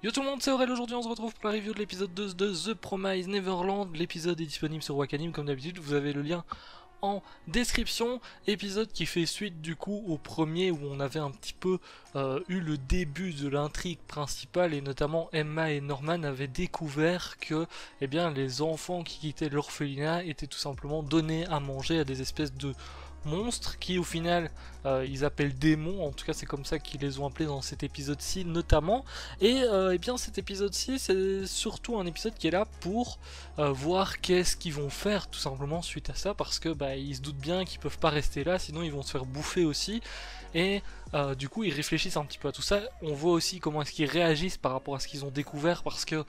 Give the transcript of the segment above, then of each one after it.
Yo tout le monde, c'est Aurel, aujourd'hui on se retrouve pour la review de l'épisode 2 de The Promised Neverland. L'épisode est disponible sur Wakanim comme d'habitude, vous avez le lien en description. Épisode qui fait suite du coup au premier où on avait un petit peu eu le début de l'intrigue principale et notamment Emma et Norman avaient découvert que eh bien, les enfants qui quittaient l'orphelinat étaient tout simplement donnés à manger à des espèces de monstres qui au final ils appellent démons, en tout cas c'est comme ça qu'ils les ont appelés dans cet épisode-ci notamment. Et eh bien cet épisode-ci c'est surtout un épisode qui est là pour voir qu'est-ce qu'ils vont faire tout simplement suite à ça, parce que bah, ils se doutent bien qu'ils peuvent pas rester là sinon ils vont se faire bouffer aussi. Et du coup ils réfléchissent un petit peu à tout ça. On voit aussi comment est-ce qu'ils réagissent par rapport à ce qu'ils ont découvert, parce que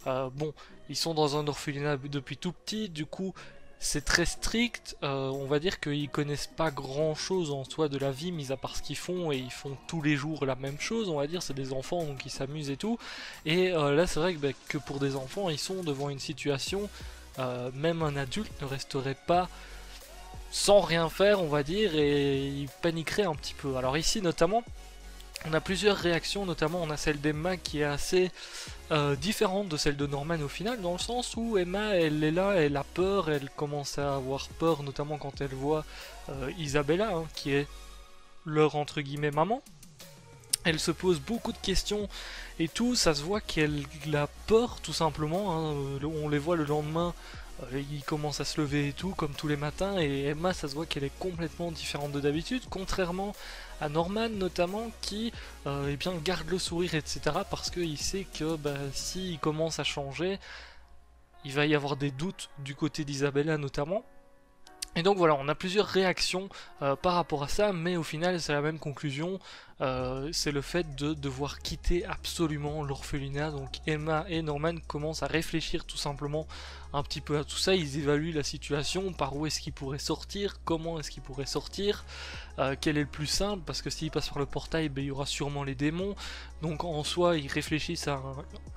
bon, ils sont dans un orphelinat depuis tout petit, du coup c'est très strict, on va dire qu'ils connaissent pas grand chose en soi de la vie, mis à part ce qu'ils font, et ils font tous les jours la même chose, on va dire, c'est des enfants donc ils s'amusent et tout. Et là c'est vrai que, bah, que pour des enfants ils sont devant une situation, même un adulte ne resterait pas sans rien faire on va dire, et il paniquerait un petit peu. Alors ici notamment on a plusieurs réactions, notamment on a celle d'Emma qui est assez différente de celle de Norman au final, dans le sens où Emma elle est là, elle a peur, elle commence à avoir peur notamment quand elle voit Isabella, hein, qui est leur entre guillemets maman. Elle se pose beaucoup de questions et tout, ça se voit qu'elle a peur tout simplement, hein. On les voit le lendemain, ils commencent à se lever et tout, comme tous les matins, et Emma, ça se voit qu'elle est complètement différente de d'habitude, contrairement à Norman notamment, qui eh bien, garde le sourire, etc. parce qu'il sait que bah, s'il commence à changer, il va y avoir des doutes du côté d'Isabella notamment. Et donc voilà, on a plusieurs réactions par rapport à ça, mais au final c'est la même conclusion, c'est le fait de devoir quitter absolument l'orphelinat. Donc Emma et Norman commencent à réfléchir tout simplement un petit peu à tout ça, ils évaluent la situation, par où est-ce qu'ils pourraient sortir, comment est-ce qu'ils pourraient sortir, quel est le plus simple, parce que s'ils passent par le portail, ben, il y aura sûrement les démons, donc en soi ils réfléchissent à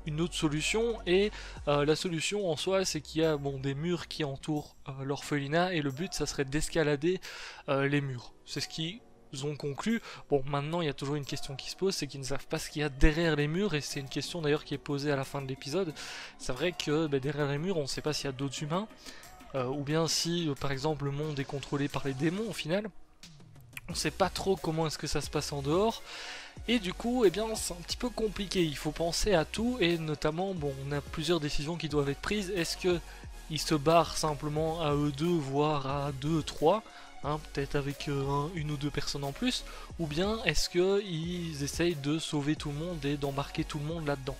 une autre solution, et la solution en soi c'est qu'il y a bon, des murs qui entourent l'orphelinat, et le but ça serait d'escalader les murs, c'est ce qu'ils ont conclu. Bon, maintenant il y a toujours une question qui se pose, c'est qu'ils ne savent pas ce qu'il y a derrière les murs, et c'est une question d'ailleurs qui est posée à la fin de l'épisode. C'est vrai que bah, derrière les murs on ne sait pas s'il y a d'autres humains, ou bien si par exemple le monde est contrôlé par les démons au final. On sait pas trop comment est-ce que ça se passe en dehors, et du coup eh bien c'est un petit peu compliqué, il faut penser à tout, et notamment bon on a plusieurs décisions qui doivent être prises. Est-ce que ils se barrent simplement à eux deux, voire à deux, trois, hein, peut-être avec une ou deux personnes en plus, ou bien est-ce qu'ils essayent de sauver tout le monde et d'embarquer tout le monde là-dedans.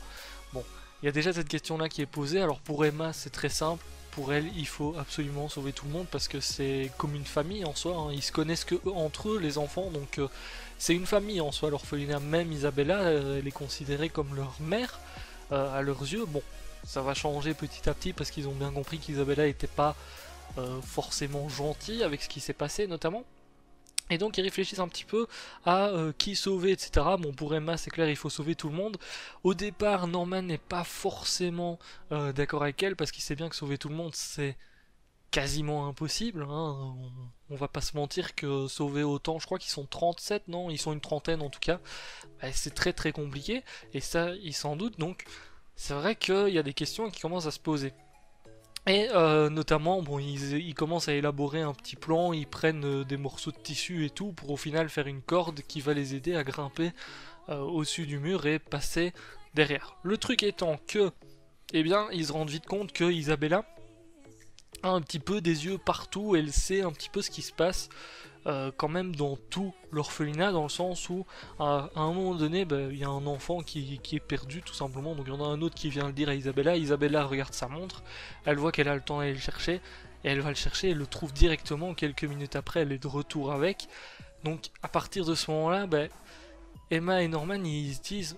Bon, il y a déjà cette question-là qui est posée. Alors pour Emma c'est très simple, pour elle il faut absolument sauver tout le monde parce que c'est comme une famille en soi, hein. Ils se connaissent que entre eux les enfants, donc c'est une famille en soi l'orphelinat. Même Isabella elle est considérée comme leur mère à leurs yeux. Bon, ça va changer petit à petit parce qu'ils ont bien compris qu'Isabella n'était pas forcément gentille avec ce qui s'est passé notamment. Et donc ils réfléchissent un petit peu à qui sauver, etc. Bon, pour Emma c'est clair, il faut sauver tout le monde. Au départ Norman n'est pas forcément d'accord avec elle, parce qu'il sait bien que sauver tout le monde c'est quasiment impossible, hein. On va pas se mentir que sauver autant, je crois qu'ils sont 37, non, ils sont une trentaine en tout cas, bah, c'est très très compliqué, et ça ils s'en doutent, donc c'est vrai qu'il y a des questions qui commencent à se poser. Et notamment, bon, ils commencent à élaborer un petit plan, ils prennent des morceaux de tissu et tout pour au final faire une corde qui va les aider à grimper au-dessus du mur et passer derrière. Le truc étant que, eh bien, ils se rendent vite compte que Isabella a un petit peu des yeux partout, elle sait un petit peu ce qui se passe quand même dans tout l'orphelinat, dans le sens où à un moment donné bah, il y a un enfant qui est perdu tout simplement, donc il y en a un autre qui vient le dire à Isabella. Isabella regarde sa montre, elle voit qu'elle a le temps d'aller le chercher, et elle va le chercher, elle le trouve directement, quelques minutes après elle est de retour avec. Donc à partir de ce moment là bah, Emma et Norman ils se disent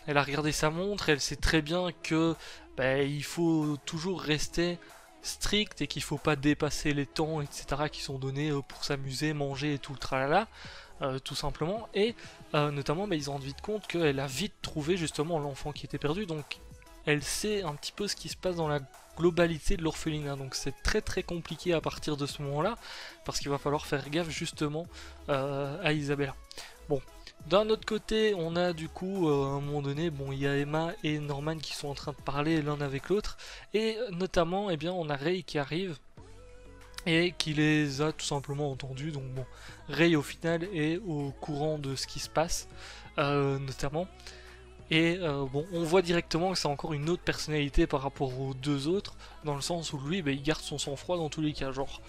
elle a regardé sa montre, elle sait très bien que bah, il faut toujours rester strict et qu'il faut pas dépasser les temps, etc. qui sont donnés pour s'amuser, manger et tout le tralala, tout simplement. Et notamment, bah, ils se rendent vite compte qu'elle a vite trouvé justement l'enfant qui était perdu, donc elle sait un petit peu ce qui se passe dans la globalité de l'orphelinat. Donc c'est très très compliqué à partir de ce moment-là, parce qu'il va falloir faire gaffe justement à Isabella. Bon, D'un autre côté, on a du coup, à un moment donné, bon, il y a Emma et Norman qui sont en train de parler l'un avec l'autre, et notamment, eh bien, on a Ray qui arrive, et qui les a tout simplement entendus, donc bon, Ray au final est au courant de ce qui se passe, notamment, et bon, on voit directement que c'est encore une autre personnalité par rapport aux deux autres, dans le sens où lui, bah, il garde son sang-froid dans tous les cas, genre...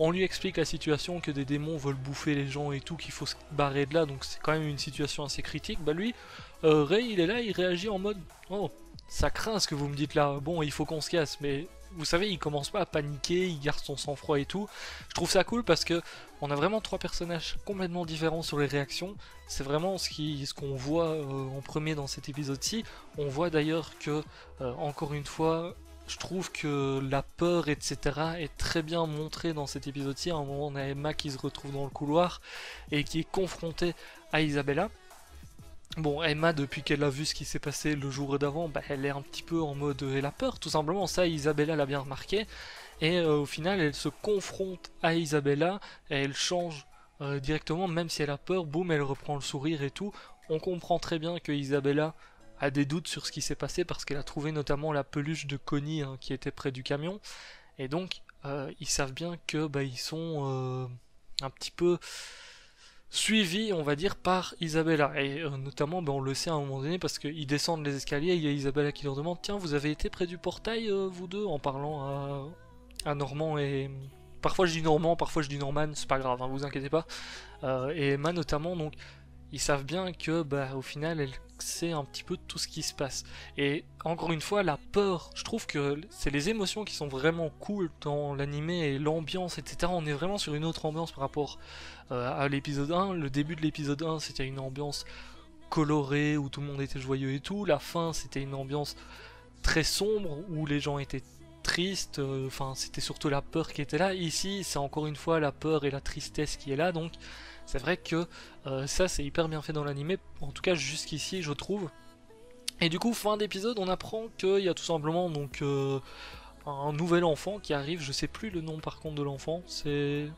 On lui explique la situation, que des démons veulent bouffer les gens et tout, qu'il faut se barrer de là, donc c'est quand même une situation assez critique. Bah lui, Ray, il est là, il réagit en mode « Oh, ça craint ce que vous me dites là, bon, il faut qu'on se casse », mais vous savez, il commence pas à paniquer, il garde son sang-froid et tout. Je trouve ça cool parce que on a vraiment trois personnages complètement différents sur les réactions. C'est vraiment ce qu'on voit en premier dans cet épisode-ci. On voit d'ailleurs que, encore une fois, je trouve que la peur, etc. est très bien montrée dans cet épisode-ci. À un moment, on a Emma qui se retrouve dans le couloir et qui est confrontée à Isabella. Bon, Emma, depuis qu'elle a vu ce qui s'est passé le jour d'avant, bah, elle est un petit peu en mode elle a peur, tout simplement. Ça, Isabella l'a bien remarqué. Et au final, elle se confronte à Isabella et elle change directement, même si elle a peur. Boum, elle reprend le sourire et tout. On comprend très bien que Isabella a des doutes sur ce qui s'est passé parce qu'elle a trouvé notamment la peluche de Connie qui était près du camion. Et donc, ils savent bien que bah, ils sont un petit peu suivis, on va dire, par Isabella. Et notamment, bah, on le sait à un moment donné parce qu'ils descendent les escaliers, il y a Isabella qui leur demande « Tiens, vous avez été près du portail, vous deux ?» en parlant à Normand et... Parfois je dis Normand, parfois je dis Norman, c'est pas grave, hein, vous inquiétez pas. Et Emma notamment, donc ils savent bien que bah, au final elle sait un petit peu tout ce qui se passe. Et encore une fois, la peur, je trouve que c'est les émotions qui sont vraiment cool dans l'animé et l'ambiance, etc. On est vraiment sur une autre ambiance par rapport à l'épisode 1. Le début de l'épisode 1, c'était une ambiance colorée où tout le monde était joyeux et tout. La fin, c'était une ambiance très sombre où les gens étaient tristes, enfin c'était surtout la peur qui était là. Ici, c'est encore une fois la peur et la tristesse qui est là, donc c'est vrai que ça c'est hyper bien fait dans l'animé, en tout cas jusqu'ici je trouve. Et du coup, fin d'épisode, on apprend qu'il y a tout simplement donc un nouvel enfant qui arrive. Je sais plus le nom par contre de l'enfant, c'est...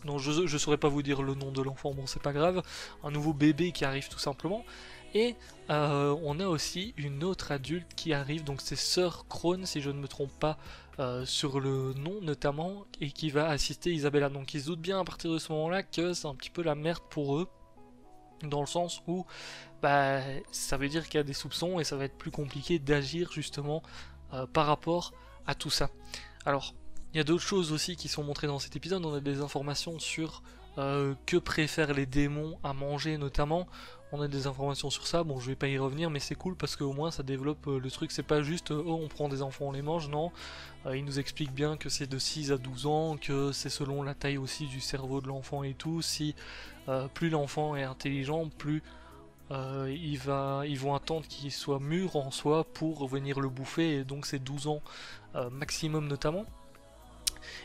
Non, je saurais pas vous dire le nom de l'enfant, bon c'est pas grave. Un nouveau bébé qui arrive tout simplement. Et on a aussi une autre adulte qui arrive, donc c'est Sœur Crone si je ne me trompe pas sur le nom notamment, et qui va assister Isabella. Donc ils se doutent bien à partir de ce moment-là que c'est un petit peu la merde pour eux, dans le sens où bah, ça veut dire qu'il y a des soupçons et ça va être plus compliqué d'agir justement par rapport à tout ça. Alors, il y a d'autres choses aussi qui sont montrées dans cet épisode. On a des informations sur que préfèrent les démons à manger notamment. On a des informations sur ça, bon je vais pas y revenir mais c'est cool parce qu'au moins ça développe le truc, c'est pas juste oh on prend des enfants on les mange, non. Il nous explique bien que c'est de 6 à 12 ans, que c'est selon la taille aussi du cerveau de l'enfant et tout, si plus l'enfant est intelligent, plus ils vont attendre qu'il soit mûr en soi pour venir le bouffer, et donc c'est 12 ans maximum notamment.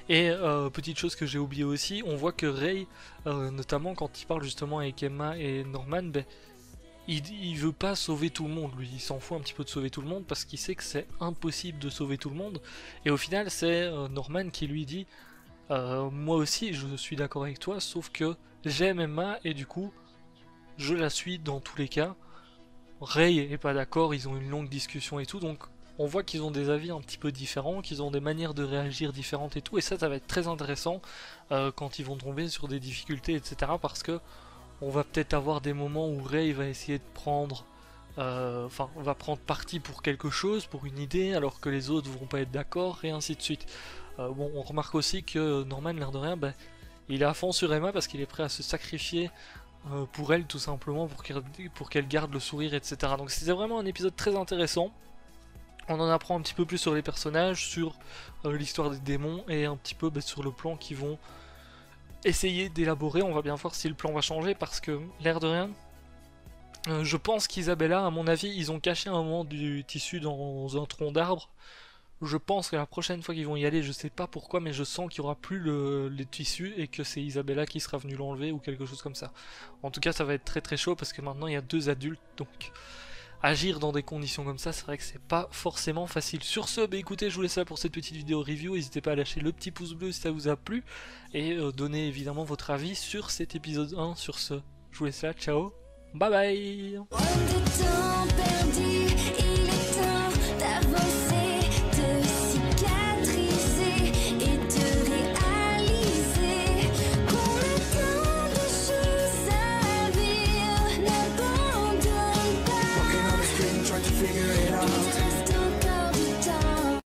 Et petite chose que j'ai oublié aussi, on voit que Ray, notamment quand il parle justement avec Emma et Norman, ben, il veut pas sauver tout le monde, lui, il s'en fout un petit peu de sauver tout le monde parce qu'il sait que c'est impossible de sauver tout le monde. Et au final, c'est Norman qui lui dit moi aussi je suis d'accord avec toi, sauf que j'aime Emma et du coup je la suis dans tous les cas. Ray est pas d'accord, ils ont une longue discussion et tout, donc on voit qu'ils ont des avis un petit peu différents, qu'ils ont des manières de réagir différentes et tout, et ça va être très intéressant quand ils vont tomber sur des difficultés, etc. Parce que on va peut-être avoir des moments où Ray va essayer de prendre, enfin, va prendre parti pour quelque chose, pour une idée, alors que les autres vont pas être d'accord, et ainsi de suite. Bon, on remarque aussi que Norman, l'air de rien, ben, il est à fond sur Emma parce qu'il est prêt à se sacrifier pour elle, tout simplement, pour qu'elle garde le sourire, etc. Donc c'était vraiment un épisode très intéressant. On en apprend un petit peu plus sur les personnages, sur l'histoire des démons et un petit peu sur le plan qu'ils vont essayer d'élaborer. On va bien voir si le plan va changer parce que, l'air de rien, je pense qu'Isabella, à mon avis, ils ont caché un moment du tissu dans un tronc d'arbre. Je pense que la prochaine fois qu'ils vont y aller, je sais pas pourquoi, mais je sens qu'il n'y aura plus les tissus et que c'est Isabella qui sera venue l'enlever ou quelque chose comme ça. En tout cas, ça va être très très chaud parce que maintenant il y a deux adultes, donc agir dans des conditions comme ça, c'est vrai que c'est pas forcément facile. Sur ce, bah écoutez, je vous laisse là pour cette petite vidéo review. N'hésitez pas à lâcher le petit pouce bleu si ça vous a plu et donner évidemment votre avis sur cet épisode 1. Sur ce, je vous laisse là, ciao. Bye bye. De temps perdu